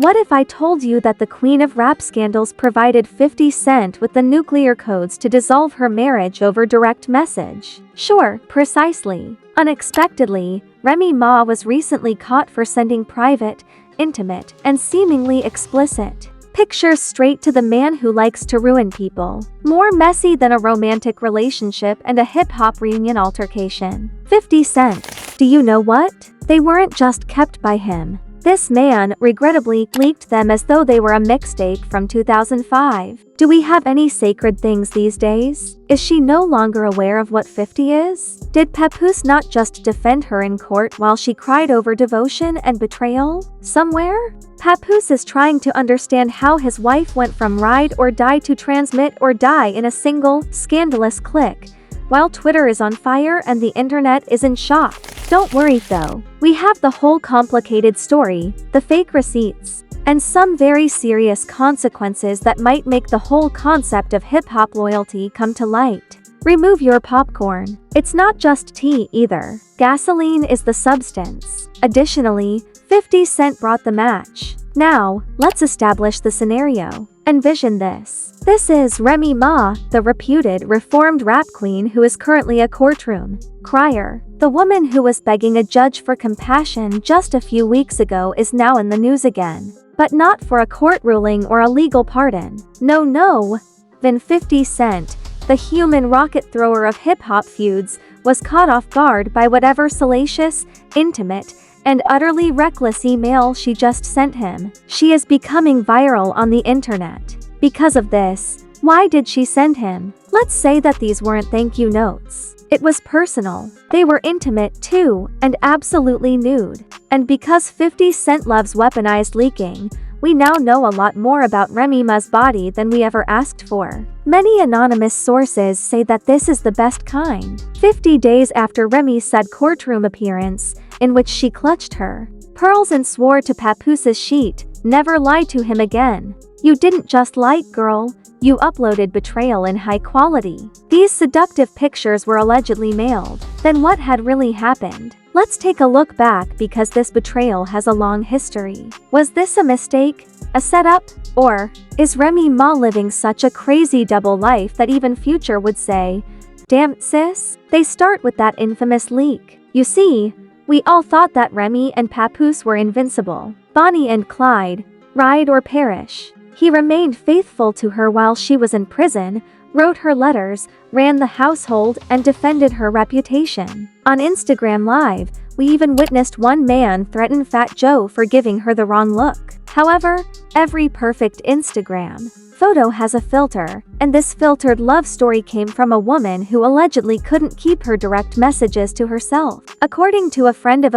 What if I told you that the queen of rap scandals provided 50 Cent with the nuclear codes to dissolve her marriage over direct message? Sure, precisely. Unexpectedly, Remy Ma was recently caught for sending private, intimate, and seemingly explicit pictures straight to the man who likes to ruin people. More messy than a romantic relationship and a hip-hop reunion altercation. 50 Cent. Do you know what? They weren't just kept by him. This man, regrettably, leaked them as though they were a mixtape from 2005. Do we have any sacred things these days? Is she no longer aware of what 50 is? Did Papoose not just defend her in court while she cried over devotion and betrayal? Somewhere? Papoose is trying to understand how his wife went from ride or die to transmit or die in a single, scandalous click, while Twitter is on fire and the internet is in shock. Don't worry though, we have the whole complicated story, the fake receipts, and some very serious consequences that might make the whole concept of hip-hop loyalty come to light. Remove your popcorn. It's not just tea either. Gasoline is the substance. Additionally, 50 Cent brought the match. Now, let's establish the scenario. Envision this. This is Remy Ma, the reputed reformed rap queen who is currently a courtroom crier. The woman who was begging a judge for compassion just a few weeks ago is now in the news again. But not for a court ruling or a legal pardon. No. Then 50 Cent, the human rocket thrower of hip-hop feuds, was caught off guard by whatever salacious, intimate, and utterly reckless email she just sent him. She is becoming viral on the internet. Because of this, why did she send him? Let's say that these weren't thank you notes. It was personal. They were intimate too, and absolutely nude. And because 50 Cent loves weaponized leaking, we now know a lot more about Remy Ma's body than we ever asked for. Many anonymous sources say that this is the best kind. 50 days after Remy's said courtroom appearance, in which she clutched her pearls and swore to Papoose's sheet, never lie to him again. You didn't just like, girl, you uploaded betrayal in high quality. These seductive pictures were allegedly mailed. Then what had really happened? Let's take a look back because this betrayal has a long history. Was this a mistake? A setup? Or is Remy Ma living such a crazy double life that even Future would say, "Damn sis"? They start with that infamous leak. You see, we all thought that Remy and Papoose were invincible. Bonnie and Clyde, ride or perish. He remained faithful to her while she was in prison, wrote her letters, ran the household, and defended her reputation. On Instagram Live, we even witnessed one man threaten Fat Joe for giving her the wrong look. However, every perfect Instagram photo has a filter, and this filtered love story came from a woman who allegedly couldn't keep her direct messages to herself. According to a friend of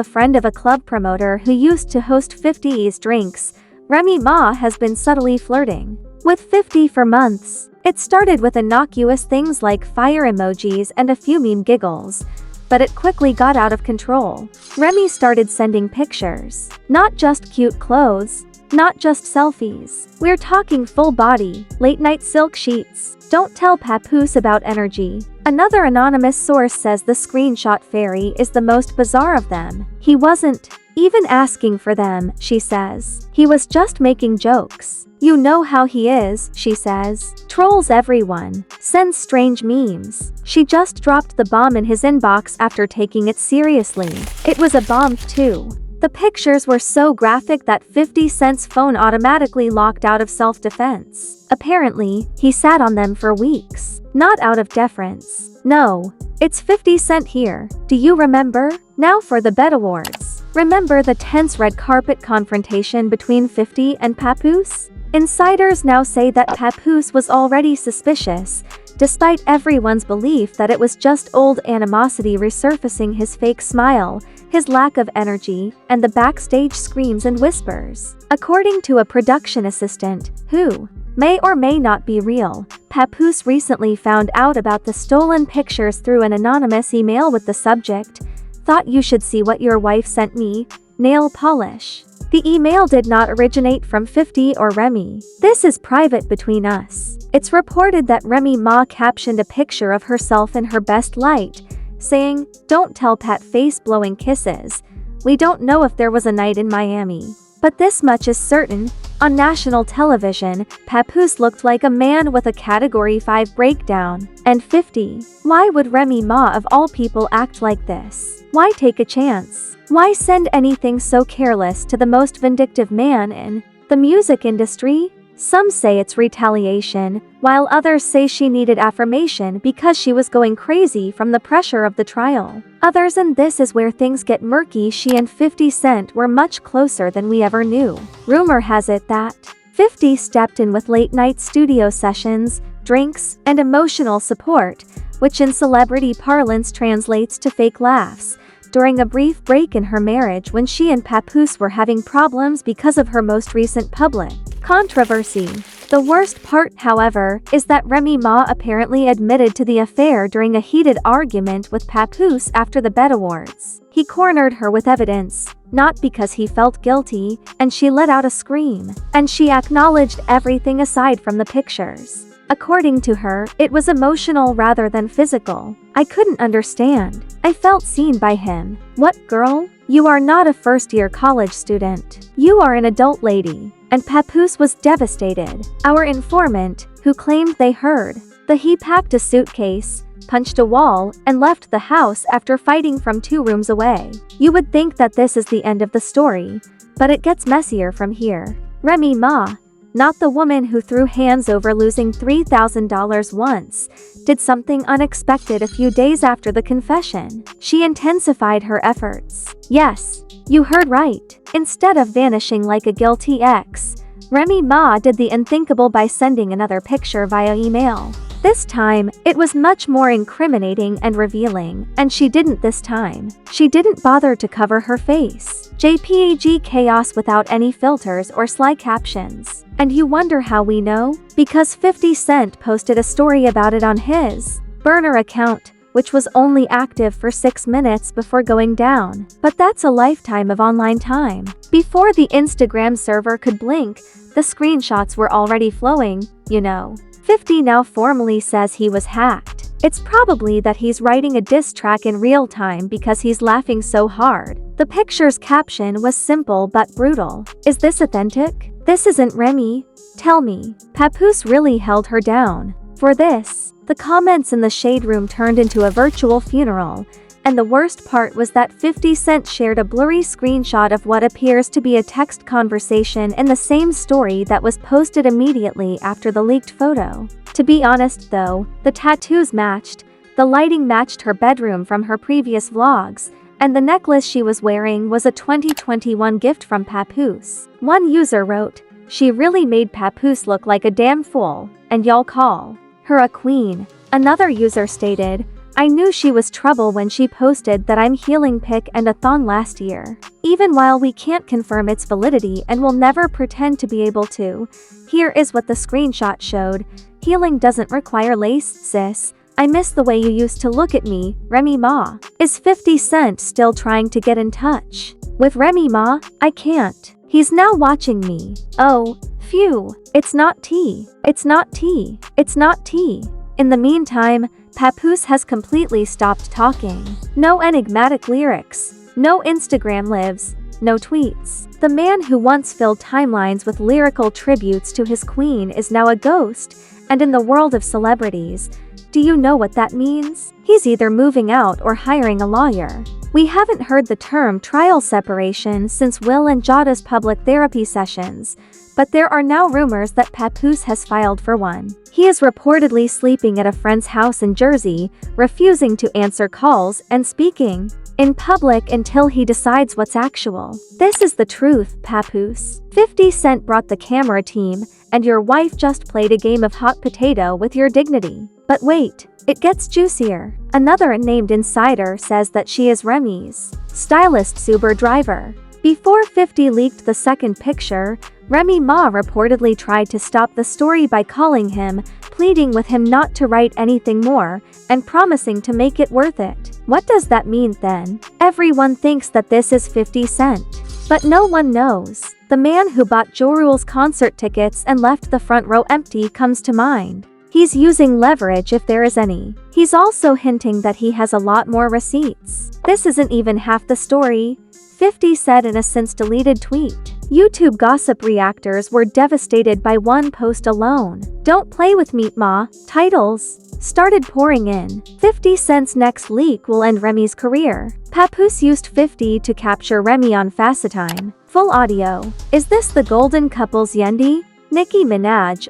a club promoter who used to host 50's drinks, Remy Ma has been subtly flirting with 50 for months. It started with innocuous things like fire emojis and a few meme giggles, but it quickly got out of control. Remy started sending pictures. Not just cute clothes, not just selfies. We're talking full body, late night silk sheets. Don't tell Papoose about energy. Another anonymous source says the screenshot fairy is the most bizarre of them. He wasn't even asking for them, she says. He was just making jokes. You know how he is, she says. Trolls everyone. Sends strange memes. She just dropped the bomb in his inbox after taking it seriously. It was a bomb too. The pictures were so graphic that 50 Cent's phone automatically locked out of self-defense. Apparently, he sat on them for weeks. Not out of deference. No. It's 50 Cent here. Do you remember? Now for the Bet Awards. Remember the tense red carpet confrontation between 50 and Papoose? Insiders now say that Papoose was already suspicious, despite everyone's belief that it was just old animosity resurfacing, his fake smile, his lack of energy, and the backstage screams and whispers. According to a production assistant, who may or may not be real, Papoose recently found out about the stolen pictures through an anonymous email with the subject, "Thought you should see what your wife sent me, nail polish." The email did not originate from 50 or Remy. This is private between us. It's reported that Remy Ma captioned a picture of herself in her best light, saying, "Don't tell Pat face blowing kisses. We don't know if there was a night in Miami." But this much is certain, on national television, Papoose looked like a man with a Category 5 breakdown. And 50. Why would Remy Ma of all people act like this? Why take a chance? Why send anything so careless to the most vindictive man in the music industry? Some say it's retaliation, while others say she needed affirmation because she was going crazy from the pressure of the trial. Others, and this is where things get murky, she and 50 Cent were much closer than we ever knew. Rumor has it that 50 stepped in with late-night studio sessions, drinks, and emotional support, which in celebrity parlance translates to fake laughs, during a brief break in her marriage when she and Papoose were having problems because of her most recent public controversy. The worst part, however, is that Remy Ma apparently admitted to the affair during a heated argument with Papoose after the BET Awards. He cornered her with evidence, not because he felt guilty, and she let out a scream. And she acknowledged everything aside from the pictures. According to her, it was emotional rather than physical. I couldn't understand. I felt seen by him. What, girl? You are not a first-year college student. You are an adult lady. And Papoose was devastated. Our informant, who claimed they heard he packed a suitcase, punched a wall, and left the house after fighting from 2 rooms away. You would think that this is the end of the story, but it gets messier from here. Remy Ma, not the woman who threw hands over losing $3,000 once, did something unexpected a few days after the confession. She intensified her efforts. Yes, you heard right. Instead of vanishing like a guilty ex, Remy Ma did the unthinkable by sending another picture via email. This time, it was much more incriminating and revealing, and she didn't this time. She didn't bother to cover her face. JPG chaos without any filters or sly captions. And you wonder how we know? Because 50 Cent posted a story about it on his burner account, which was only active for 6 minutes before going down. But that's a lifetime of online time. Before the Instagram server could blink, the screenshots were already flowing, you know. 50 now formally says he was hacked. It's probably that he's writing a diss track in real time because he's laughing so hard. The picture's caption was simple but brutal. Is this authentic? This isn't Remy. Tell me. Papoose really held her down. For this, the comments in the shade room turned into a virtual funeral, and the worst part was that 50 Cent shared a blurry screenshot of what appears to be a text conversation in the same story that was posted immediately after the leaked photo. To be honest though, the tattoos matched, the lighting matched her bedroom from her previous vlogs, and the necklace she was wearing was a 2021 gift from Papoose. One user wrote, "She really made Papoose look like a damn fool, and y'all call her a queen." Another user stated, "I knew she was trouble when she posted that I'm healing pic and a thong last year. Even while we can't confirm its validity and will never pretend to be able to, here is what the screenshot showed. Healing doesn't require lace, sis. I miss the way you used to look at me, Remy Ma." Is 50 Cent still trying to get in touch with Remy Ma? I can't. He's now watching me. Oh, phew. It's not tea. It's not tea. It's not tea. In the meantime, Papoose has completely stopped talking. No enigmatic lyrics, no Instagram lives, no tweets. The man who once filled timelines with lyrical tributes to his queen is now a ghost, and in the world of celebrities, do you know what that means? He's either moving out or hiring a lawyer. We haven't heard the term trial separation since Will and Jada's public therapy sessions, but there are now rumors that Papoose has filed for one. He is reportedly sleeping at a friend's house in Jersey, refusing to answer calls and speaking in public until he decides what's actual. This is the truth, Papoose. 50 Cent brought the camera team, and your wife just played a game of hot potato with your dignity. But wait, it gets juicier. Another unnamed insider says that she is Remy's stylist Uber driver. Before 50 leaked the second picture, Remy Ma reportedly tried to stop the story by calling him, pleading with him not to write anything more, and promising to make it worth it. What does that mean then? Everyone thinks that this is 50 Cent. But no one knows. The man who bought Ja Rule's concert tickets and left the front row empty comes to mind. He's using leverage if there is any. He's also hinting that he has a lot more receipts. This isn't even half the story, 50 said in a since-deleted tweet. YouTube gossip reactors were devastated by one post alone. "Don't play with me, Ma" titles started pouring in. 50 Cent's next leak will end Remy's career. Papoose used 50 to capture Remy on Facetime. Full audio. "Is this the golden couple's Yendi?" Nicki Minaj,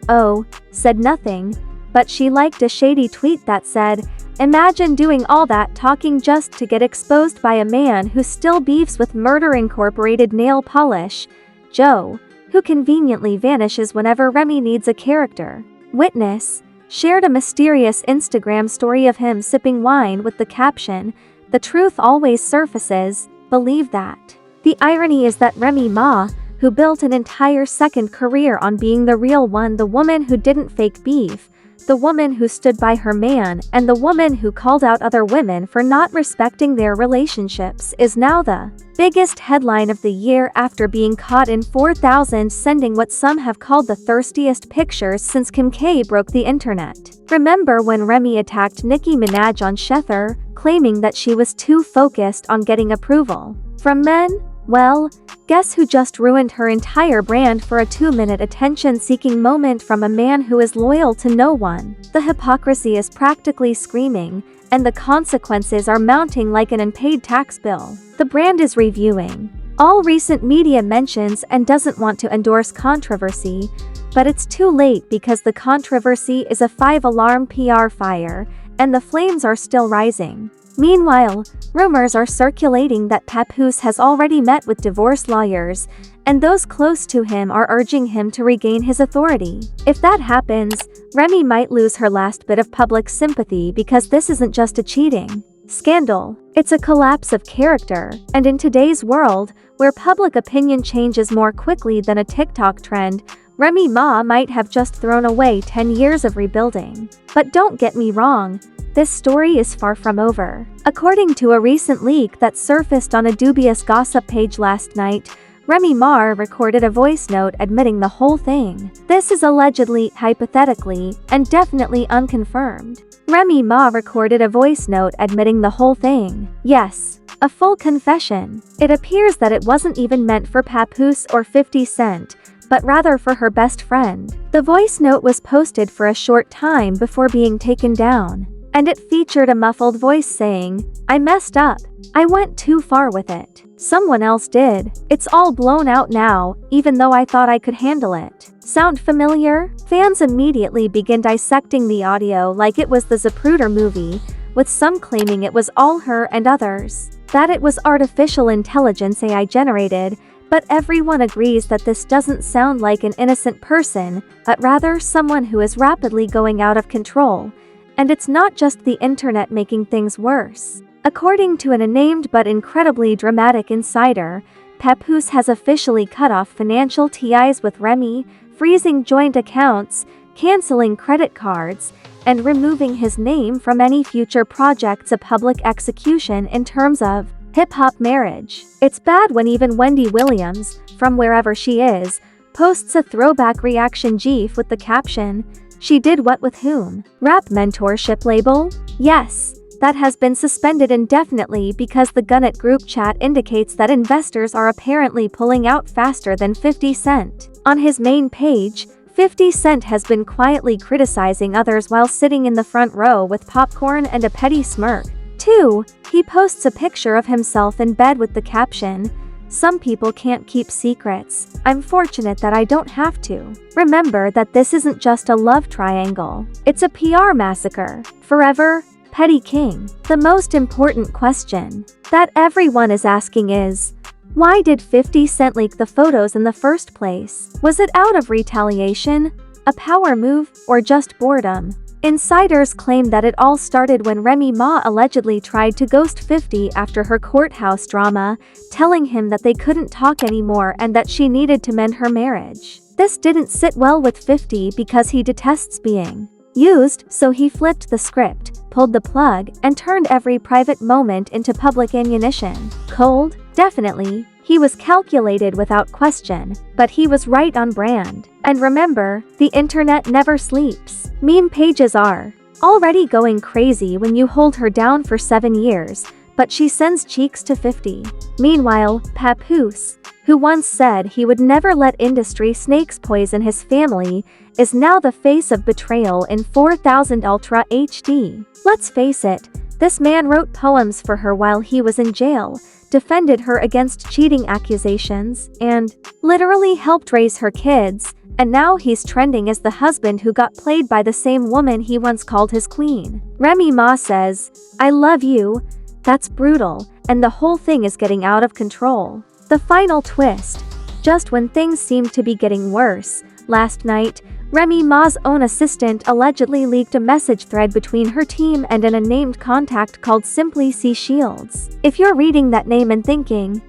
said nothing, but she liked a shady tweet that said, "Imagine doing all that talking just to get exposed by a man who still beefs with Murder Incorporated nail polish, Joe, who conveniently vanishes whenever Remy needs a character." Witness shared a mysterious Instagram story of him sipping wine with the caption, "The truth always surfaces, believe that." The irony is that Remy Ma, who built an entire second career on being the real one, the woman who didn't fake beef, the woman who stood by her man, and the woman who called out other women for not respecting their relationships, is now the biggest headline of the year after being caught in 4,000 sending what some have called the thirstiest pictures since Kim K broke the internet. Remember when Remy attacked Nicki Minaj on Shether, claiming that she was too focused on getting approval from men? Well, guess who just ruined her entire brand for a 2-minute attention-seeking moment from a man who is loyal to no one? The hypocrisy is practically screaming, and the consequences are mounting like an unpaid tax bill. The brand is reviewing all recent media mentions and doesn't want to endorse controversy, but it's too late because the controversy is a 5-alarm PR fire, and the flames are still rising. Meanwhile, rumors are circulating that Papoose has already met with divorce lawyers, and those close to him are urging him to regain his authority. If that happens, Remy might lose her last bit of public sympathy because this isn't just a cheating scandal, it's a collapse of character, and in today's world, where public opinion changes more quickly than a TikTok trend, Remy Ma might have just thrown away 10 years of rebuilding. But don't get me wrong, this story is far from over. According to a recent leak that surfaced on a dubious gossip page last night, Remy Ma recorded a voice note admitting the whole thing. This is allegedly, hypothetically, and definitely unconfirmed. Remy Ma recorded a voice note admitting the whole thing. Yes, a full confession. It appears that it wasn't even meant for Papoose or 50 Cent, but rather for her best friend. The voice note was posted for a short time before being taken down, and it featured a muffled voice saying, "I messed up. I went too far with it. Someone else did. It's all blown out now, even though I thought I could handle it." Sound familiar? Fans immediately begin dissecting the audio like it was the Zapruder movie, with some claiming it was all her and others that it was artificial intelligence AI generated, but everyone agrees that this doesn't sound like an innocent person, but rather someone who is rapidly going out of control. And it's not just the internet making things worse. According to an unnamed but incredibly dramatic insider, Papoose has officially cut off financial ties with Remy, freezing joint accounts, canceling credit cards, and removing his name from any future projects of public execution in terms of hip-hop marriage. It's bad when even Wendy Williams, from wherever she is, posts a throwback reaction GIF with the caption, "She did what with whom?" Rap mentorship label? Yes, that has been suspended indefinitely because the Gunnet group chat indicates that investors are apparently pulling out faster than 50 Cent. On his main page, 50 Cent has been quietly criticizing others while sitting in the front row with popcorn and a petty smirk. 2. He posts a picture of himself in bed with the caption, "Some people can't keep secrets. I'm fortunate that I don't have to." Remember that this isn't just a love triangle. It's a PR massacre. Forever, Petty King. The most important question that everyone is asking is, why did 50 Cent leak the photos in the first place? Was it out of retaliation, a power move, or just boredom? Insiders claim that it all started when Remy Ma allegedly tried to ghost 50 after her courthouse drama, telling him that they couldn't talk anymore and that she needed to mend her marriage. This didn't sit well with 50 because he detests being used, so he flipped the script, pulled the plug, and turned every private moment into public ammunition. Cold? Definitely. He was calculated without question, but he was right on brand. And remember, the internet never sleeps. Meme pages are already going crazy when you hold her down for 7 years, but she sends cheeks to 50. Meanwhile, Papoose who once said he would never let industry snakes poison his family, is now the face of betrayal in 4000 Ultra HD. Let's face it, this man wrote poems for her while he was in jail, defended her against cheating accusations, and literally helped raise her kids, and now he's trending as the husband who got played by the same woman he once called his queen. Remy Ma says, "I love you." That's brutal, and the whole thing is getting out of control. The final twist. Just when things seemed to be getting worse, last night, Remy Ma's own assistant allegedly leaked a message thread between her team and an unnamed contact called Simply C. Shields. If you're reading that name and thinking,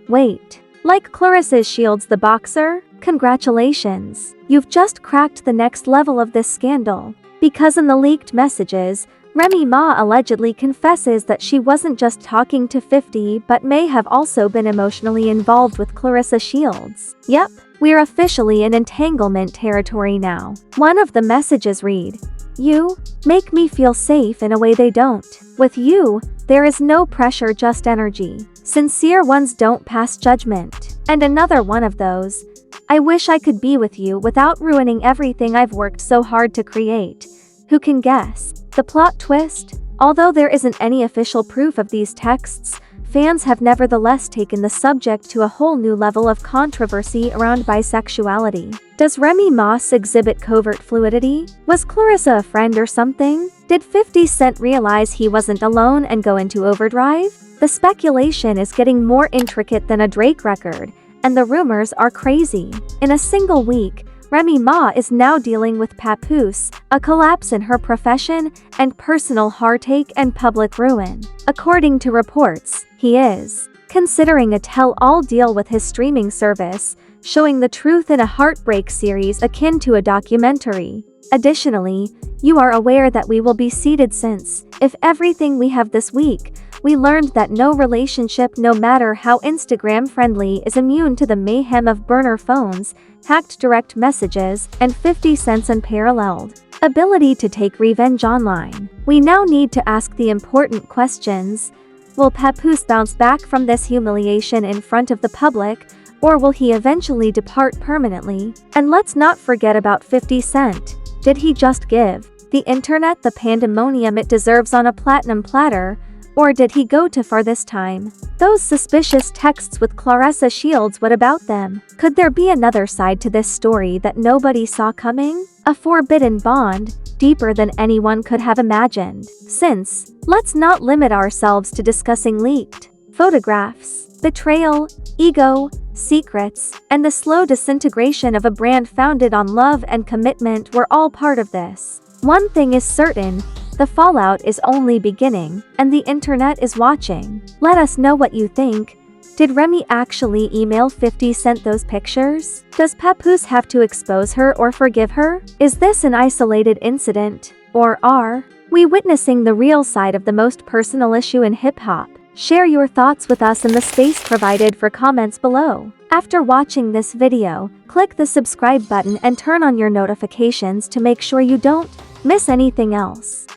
wait, like Clarissa Shields the boxer? Congratulations. You've just cracked the next level of this scandal. Because in the leaked messages, Remy Ma allegedly confesses that she wasn't just talking to 50 but may have also been emotionally involved with Clarissa Shields. Yep, we're officially in entanglement territory now. One of the messages read, "You make me feel safe in a way they don't. With you, there is no pressure, just energy. Sincere ones don't pass judgment." And another one of those, "I wish I could be with you without ruining everything I've worked so hard to create." Who can guess the plot twist? Although there isn't any official proof of these texts, fans have nevertheless taken the subject to a whole new level of controversy around bisexuality. Does Remy Ma exhibit covert fluidity? Was Clarissa a friend or something? Did 50 Cent realize he wasn't alone and go into overdrive? The speculation is getting more intricate than a Drake record, and the rumors are crazy. In a single week, Remy Ma is now dealing with Papoose, a collapse in her profession, and personal heartache and public ruin. According to reports, he is considering a tell-all deal with his streaming service, showing the truth in a heartbreak series akin to a documentary. Additionally, you are aware that we will be seated since, if everything we have this week, we learned that no relationship, no matter how Instagram-friendly, is immune to the mayhem of burner phones, hacked direct messages, and 50 Cent's unparalleled ability to take revenge online. We now need to ask the important questions. Will Papoose bounce back from this humiliation in front of the public, or will he eventually depart permanently? And let's not forget about 50 Cent. Did he just give the internet the pandemonium it deserves on a platinum platter? Or did he go too far this time? Those suspicious texts with Clarissa Shields, what about them? Could there be another side to this story that nobody saw coming? A forbidden bond, deeper than anyone could have imagined. Since, let's not limit ourselves to discussing leaked photographs, betrayal, ego, secrets, and the slow disintegration of a brand founded on love and commitment were all part of this. One thing is certain, the fallout is only beginning, and the internet is watching. Let us know what you think. Did Remy actually email 50 Cent those pictures? Does Papoose have to expose her or forgive her? Is this an isolated incident? Or are we witnessing the real side of the most personal issue in hip-hop? Share your thoughts with us in the space provided for comments below. After watching this video, click the subscribe button and turn on your notifications to make sure you don't miss anything else.